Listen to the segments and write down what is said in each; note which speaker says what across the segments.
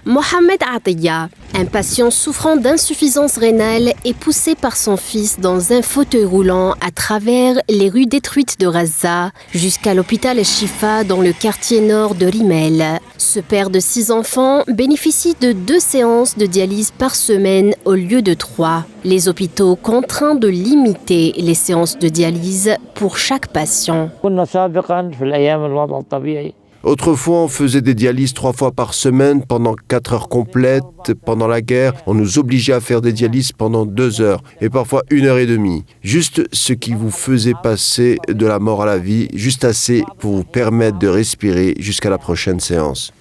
Speaker 1: Mohamed Atiya, un patient souffrant d'insuffisance rénale, est poussé par son fils dans un fauteuil roulant à travers les rues détruites de Gaza jusqu'à l'hôpital Al-Shifa dans le quartier nord de Rimel. Ce père de 6 enfants bénéficie de 2 séances de dialyse par semaine au lieu de 3. Les hôpitaux contraints de limiter les séances de dialyse pour chaque patient.
Speaker 2: Autrefois, on faisait des dialyses 3 fois par semaine pendant 4 heures complètes. Pendant la guerre, on nous obligeait à faire des dialyses pendant 2 heures et parfois 1 heure et demie. Juste ce qui vous faisait passer de la mort à la vie, juste assez pour vous permettre de respirer jusqu'à la prochaine séance.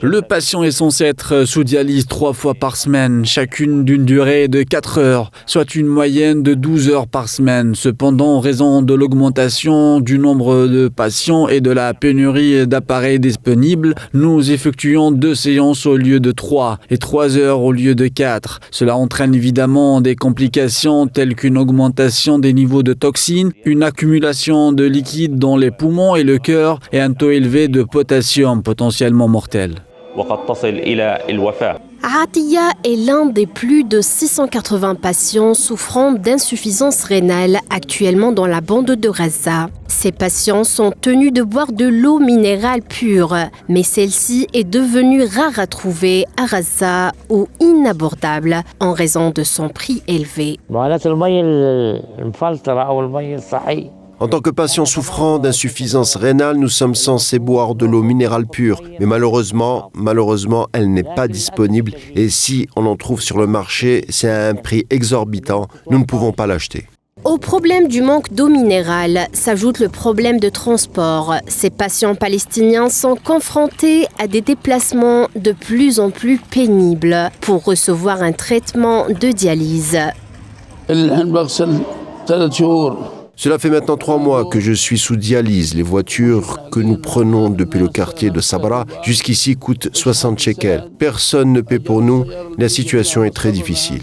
Speaker 3: Le patient est censé être sous dialyse 3 fois par semaine, chacune d'une durée de 4 heures, soit une moyenne de 12 heures par semaine. Cependant, en raison de l'augmentation du nombre de patients et de la pénurie d'appareils disponibles, nous effectuons 2 séances au lieu de 3 et 3 heures au lieu de 4. Cela entraîne évidemment des complications telles qu'une augmentation des niveaux de toxines, une accumulation de liquide dans les poumons et le cœur et un taux élevé de potassium potentiellement mortel.
Speaker 1: Atiya est l'un des plus de 680 patients souffrant d'insuffisance rénale actuellement dans la bande de Gaza. Ces patients sont tenus de boire de l'eau minérale pure, mais celle-ci est devenue rare à trouver à Gaza ou inabordable en raison de son prix élevé.
Speaker 2: En tant que patient souffrant d'insuffisance rénale, nous sommes censés boire de l'eau minérale pure. Mais malheureusement, elle n'est pas disponible. Et si on en trouve sur le marché, c'est à un prix exorbitant. Nous ne pouvons pas l'acheter.
Speaker 1: Au problème du manque d'eau minérale s'ajoute le problème de transport. Ces patients palestiniens sont confrontés à des déplacements de plus en plus pénibles pour recevoir un traitement de dialyse.
Speaker 2: Cela fait maintenant 3 mois que je suis sous dialyse. Les voitures que nous prenons depuis le quartier de Sabra jusqu'ici coûtent 60 shekels. Personne ne paie pour nous. La situation est très difficile.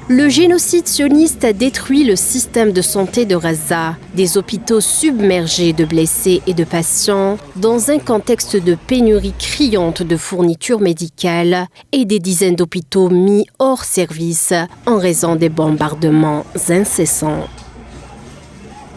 Speaker 1: Le génocide sioniste a détruit le système de santé de Gaza, des hôpitaux submergés de blessés et de patients, dans un contexte de pénurie criante de fournitures médicales et des dizaines d'hôpitaux mis hors service en raison des bombardements incessants.